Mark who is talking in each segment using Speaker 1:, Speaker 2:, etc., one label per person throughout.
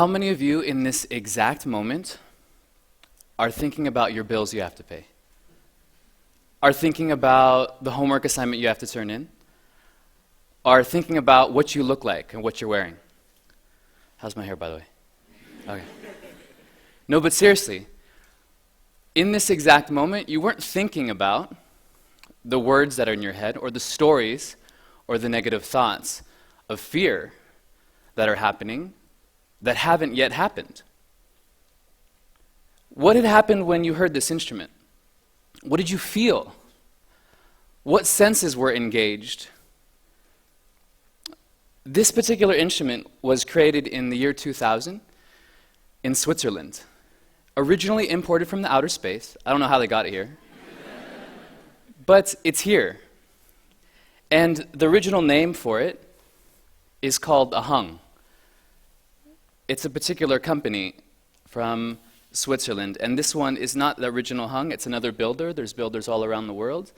Speaker 1: How many of you in this exact moment are thinking about your bills you have to pay? Are thinking about the homework assignment you have to turn in? Are thinking about what you look like and what you're wearing? How's my hair, by the way? Okay. No, but seriously, in this exact moment, you weren't thinking about the words that are in your head or the stories or the negative thoughts of fear that are happening that haven't yet happened. What had happened when you heard this instrument? What did you feel? What senses were engaged? This particular instrument was created in the year 2000 in Switzerland, originally imported from the outer space. I don't know how they got it here, but it's here. And the original name for it is called a hung. It's a particular company from Switzerland, and this one is not the original hung, it's another builder. There's builders all around the world.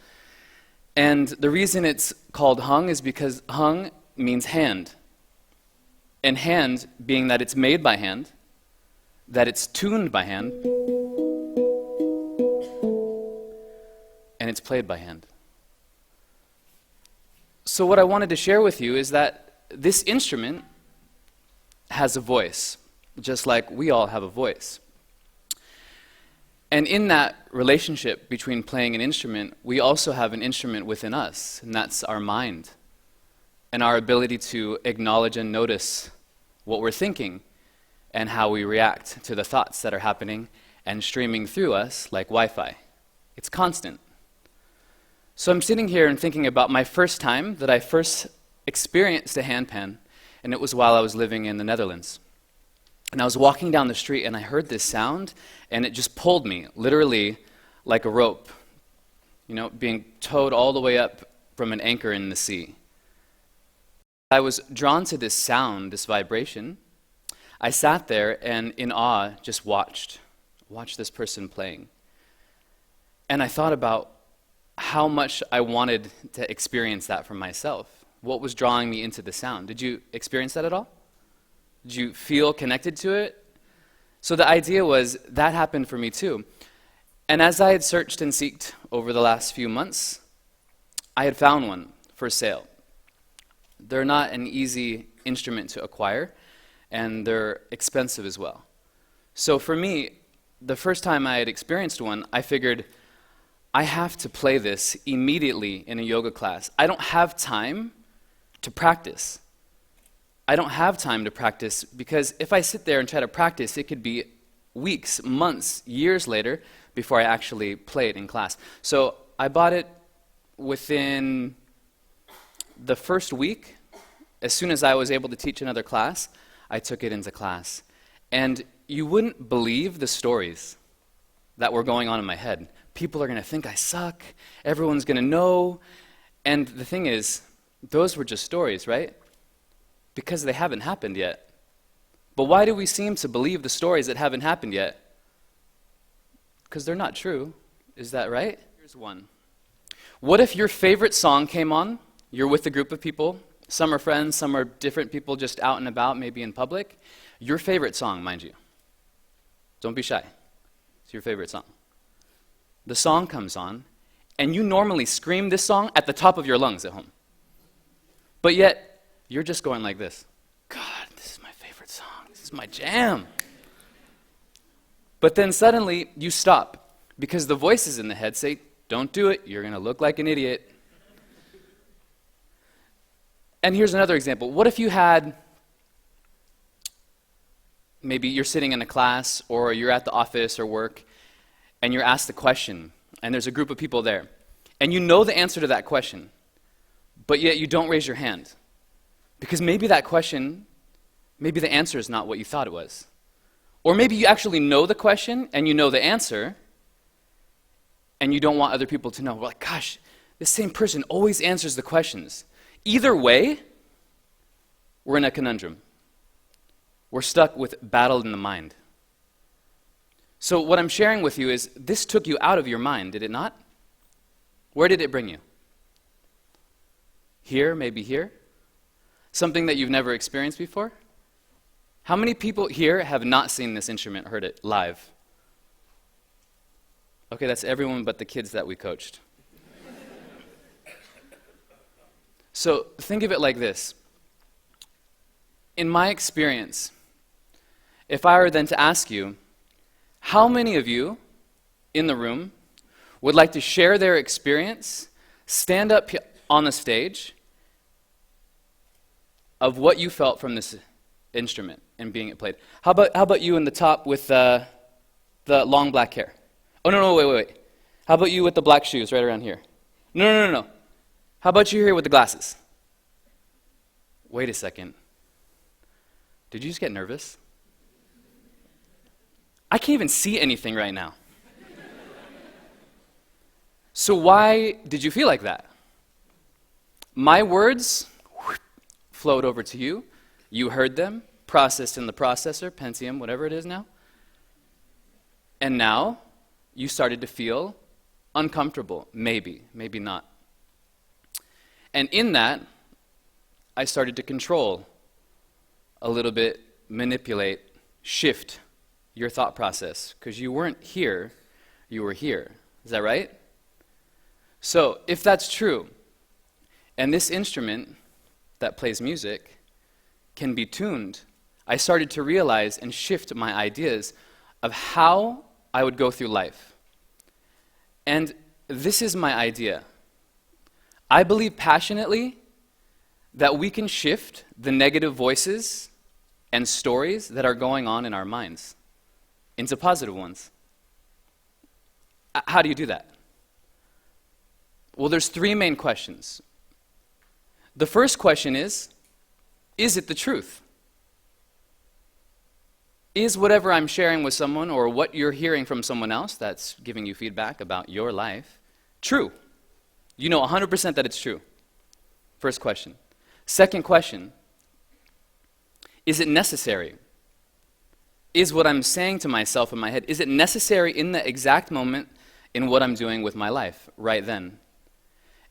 Speaker 1: And the reason it's called hung is because hung means hand. And hand, being that it's made by hand, that it's tuned by hand, and it's played by hand. So what I wanted to share with you is that this instrument has a voice, just like we all have a voice. And in that relationship between playing an instrument, we also have an instrument within us, and that's our mind, and our ability to acknowledge and notice what we're thinking and how we react to the thoughts that are happening and streaming through us like Wi-Fi. It's constant. So I'm sitting here and thinking about my first time that I first experienced a handpan, and it was while I was living in the Netherlands. And I was walking down the street and I heard this sound, and it just pulled me, literally like a rope, being towed all the way up from an anchor in the sea. I was drawn to this sound, this vibration. I sat there and in awe just watched this person playing. And I thought about how much I wanted to experience that for myself. What was drawing me into the sound? Did you experience that at all? Did you feel connected to it? So the idea was that happened for me too. And as I had searched and seeked over the last few months, I had found one for sale. They're not an easy instrument to acquire, and they're expensive as well. So for me, the first time I had experienced one, I figured, I have to play this immediately in a yoga class. I don't have time to practice. I don't have time to practice because if I sit there and try to practice, it could be weeks, months, years later before I actually play it in class. So I bought it within the first week. As soon as I was able to teach another class, I took it into class. And you wouldn't believe the stories that were going on in my head. People are going to think I suck. Everyone's going to know. And the thing is, those were just stories, right? Because they haven't happened yet. But why do we seem to believe the stories that haven't happened yet? Because they're not true. Is that right? Here's one. What if your favorite song came on? You're with a group of people. Some are friends, some are different people just out and about, maybe in public. Your favorite song, mind you. Don't be shy. It's your favorite song. The song comes on, and you normally scream this song at the top of your lungs at home. But yet, you're just going like this. God, this is my favorite song. This is my jam. But then suddenly, you stop, because the voices in the head say, don't do it, you're going to look like an idiot. And here's another example. What if you had, maybe you're sitting in a class, or you're at the office or work, and you're asked a question, and there's a group of people there, and you know the answer to that question, but yet you don't raise your hand. Because maybe that question, maybe the answer is not what you thought it was. Or maybe you actually know the question, and you know the answer, and you don't want other people to know. We're like, gosh, this same person always answers the questions. Either way, we're in a conundrum. We're stuck with battle in the mind. So what I'm sharing with you is this took you out of your mind, did it not? Where did it bring you? Here, maybe here? Something that you've never experienced before? How many people here have not seen this instrument, heard it live? Okay, that's everyone but the kids that we coached. So think of it like this. In my experience, if I were then to ask you, how many of you in the room would like to share their experience, stand up on the stage, of what you felt from this instrument and being it played? How about you in the top with the long black hair? Oh, no, wait. How about you with the black shoes right around here? No. How about you here with the glasses? Wait a second. Did you just get nervous? I can't even see anything right now. So why did you feel like that? My words flowed over to you. You heard them, processed in the processor, Pentium, whatever it is now. And now you started to feel uncomfortable, maybe not. And in that, I started to control a little bit, manipulate, shift your thought process, because you weren't here, you were here. Is that right? So if that's true, and this instrument that plays music can be tuned, I started to realize and shift my ideas of how I would go through life. And this is my idea. I believe passionately that we can shift the negative voices and stories that are going on in our minds into positive ones. How do you do that? Well, there's three main questions. The first question is it the truth? Is whatever I'm sharing with someone or what you're hearing from someone else that's giving you feedback about your life true? You know 100% that it's true. First question. Second question, is it necessary? Is what I'm saying to myself in my head, is it necessary in the exact moment in what I'm doing with my life right then?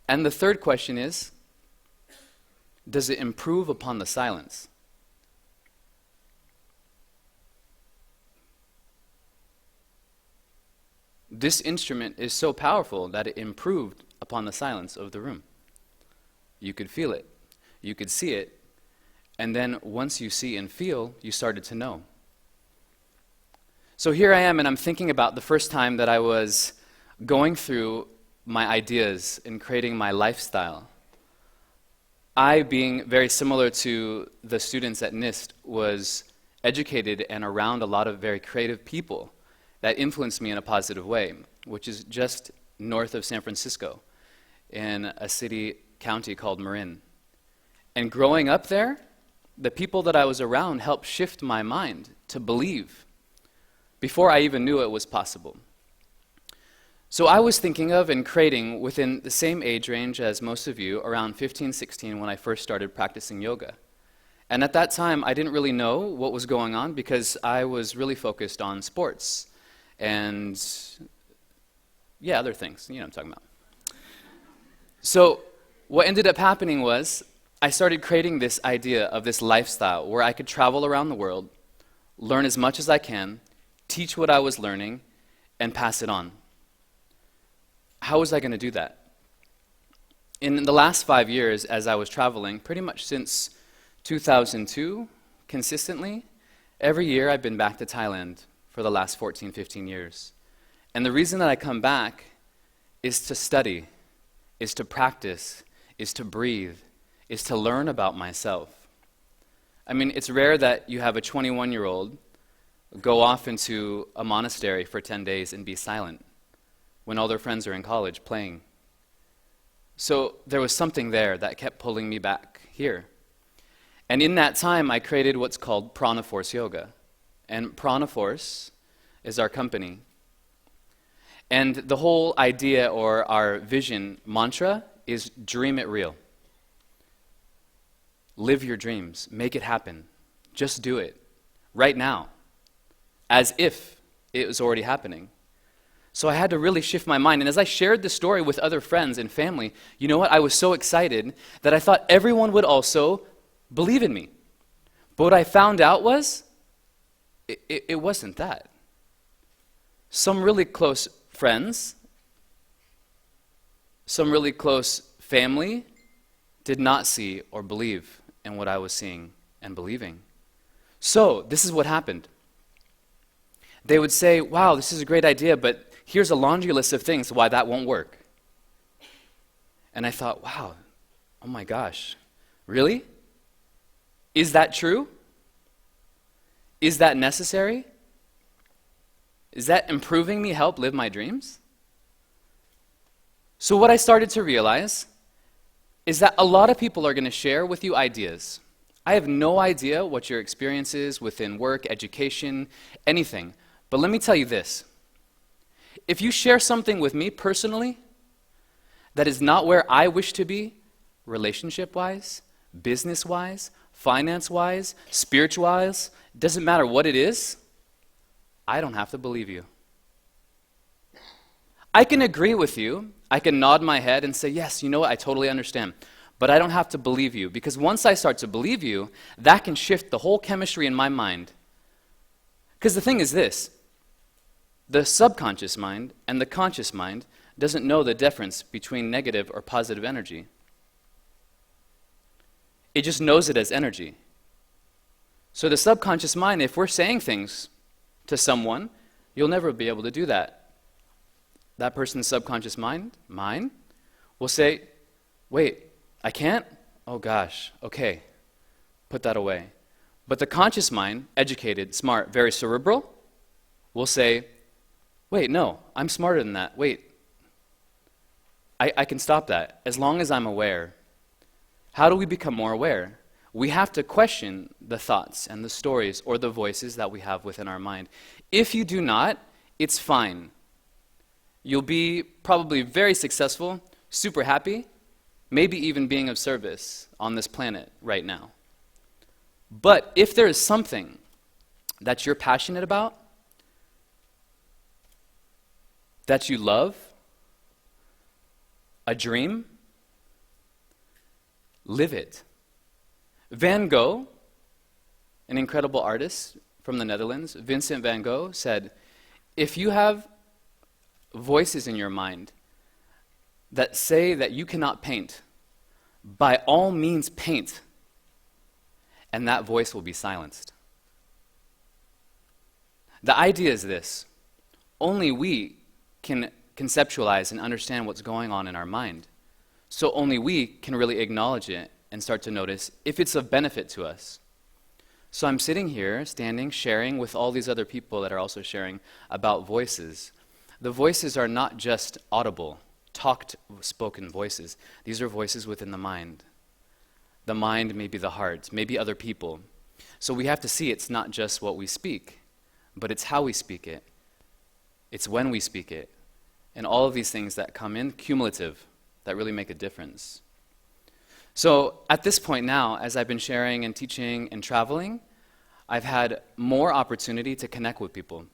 Speaker 1: And the third question is, does it improve upon the silence? This instrument is so powerful that it improved upon the silence of the room. You could feel it, you could see it, and then once you see and feel, you started to know. So here I am, and I'm thinking about the first time that I was going through my ideas and creating my lifestyle. I, being very similar to the students at NIST, was educated and around a lot of very creative people that influenced me in a positive way, which is just north of San Francisco in a county called Marin. And growing up there, the people that I was around helped shift my mind to believe before I even knew it was possible. So I was thinking of and creating within the same age range as most of you, around 15, 16, when I first started practicing yoga. And at that time, I didn't really know what was going on because I was really focused on sports and, other things, you know what I'm talking about. So what ended up happening was I started creating this idea of this lifestyle where I could travel around the world, learn as much as I can, teach what I was learning, and pass it on. How was I going to do that? In the last 5 years, as I was traveling, pretty much since 2002, consistently, every year I've been back to Thailand for the last 14, 15 years. And the reason that I come back is to study, is to practice, is to breathe, is to learn about myself. I mean, it's rare that you have a 21-year-old go off into a monastery for 10 days and be silent when all their friends are in college playing. So there was something there that kept pulling me back here. And in that time, I created what's called Pranaforce Yoga. And Pranaforce is our company. And the whole idea or our vision mantra is dream it real. Live your dreams. Make it happen. Just do it. Right now. As if it was already happening. So I had to really shift my mind. And as I shared the story with other friends and family, you know what? I was so excited that I thought everyone would also believe in me. But what I found out was, it wasn't that. Some really close friends, some really close family did not see or believe in what I was seeing and believing. So, this is what happened. They would say, wow, this is a great idea, but here's a laundry list of things why that won't work. And I thought, wow, oh my gosh, really? Is that true? Is that necessary? Is that improving me help live my dreams? So what I started to realize is that a lot of people are going to share with you ideas. I have no idea what your experience is within work, education, anything. But let me tell you this. If you share something with me personally that is not where I wish to be, relationship-wise, business-wise, finance-wise, spiritual-wise, doesn't matter what it is, I don't have to believe you. I can agree with you. I can nod my head and say, yes, you know what, I totally understand. But I don't have to believe you, because once I start to believe you, that can shift the whole chemistry in my mind. Because the thing is this, the subconscious mind and the conscious mind doesn't know the difference between negative or positive energy. It just knows it as energy. So the subconscious mind, if we're saying things to someone, you'll never be able to do that. That person's subconscious mind, mine, will say, wait, I can't? Oh gosh, okay, put that away. But the conscious mind, educated, smart, very cerebral, will say, wait, no, I'm smarter than that. Wait, I can stop that as long as I'm aware. How do we become more aware? We have to question the thoughts and the stories or the voices that we have within our mind. If you do not, it's fine. You'll be probably very successful, super happy, maybe even being of service on this planet right now. But if there is something that you're passionate about, that you love, a dream, live it. Van Gogh, an incredible artist from the Netherlands, Vincent van Gogh, said, if you have voices in your mind that say that you cannot paint, by all means paint, and that voice will be silenced. The idea is this: only we can conceptualize and understand what's going on in our mind. So only we can really acknowledge it and start to notice if it's of benefit to us. So I'm sitting here, standing, sharing with all these other people that are also sharing about voices. The voices are not just audible, talked, spoken voices. These are voices within the mind. The mind may be the heart, maybe other people. So we have to see it's not just what we speak, but it's how we speak it. It's when we speak it. And all of these things that come in, cumulative, that really make a difference. So at this point now, as I've been sharing and teaching and traveling, I've had more opportunity to connect with people.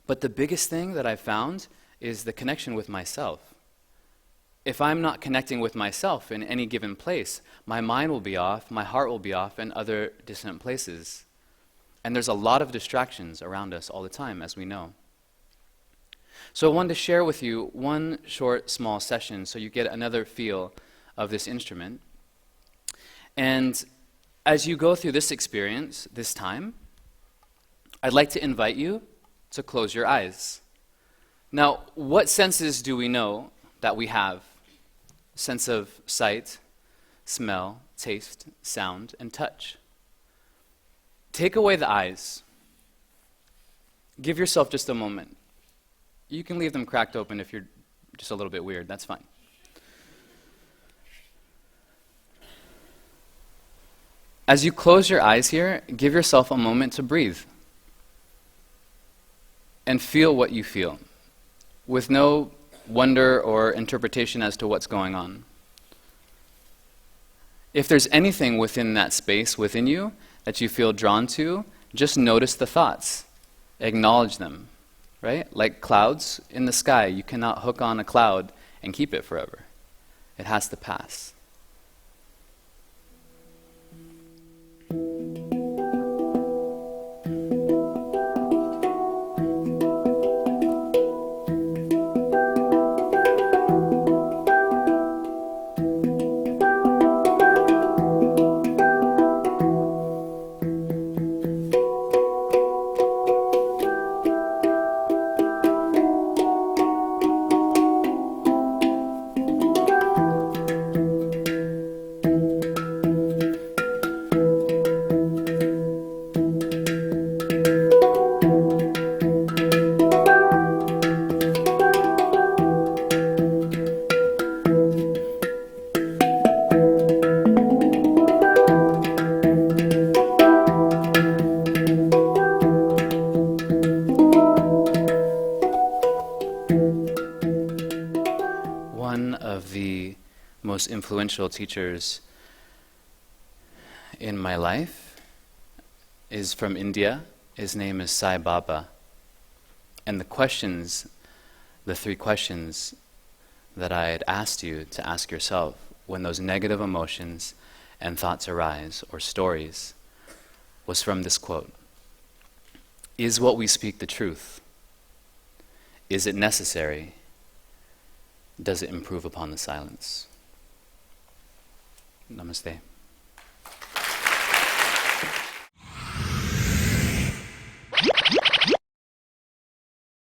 Speaker 1: But the biggest thing that I've found is the connection with myself. If I'm not connecting with myself in any given place, my mind will be off, my heart will be off in other distant places. And there's a lot of distractions around us all the time, as we know. So I wanted to share with you one short, small session so you get another feel of this instrument. And as you go through this experience, this time, I'd like to invite you to close your eyes. Now, what senses do we know that we have? Sense of sight, smell, taste, sound, and touch. Take away the eyes. Give yourself just a moment. You can leave them cracked open if you're just a little bit weird, that's fine. As you close your eyes here, give yourself a moment to breathe and feel what you feel, with no wonder or interpretation as to what's going on. If there's anything within that space within you that you feel drawn to, just notice the thoughts, acknowledge them. Right? Like clouds in the sky, you cannot hook on a cloud and keep it forever. It has to pass. of the most influential teachers in my life is from India. His name is Sai Baba. And the three questions that I had asked you to ask yourself when those negative emotions and thoughts arise, or stories, was from this quote. Is what we speak the truth? Is it necessary? Does it improve upon the silence? Namaste.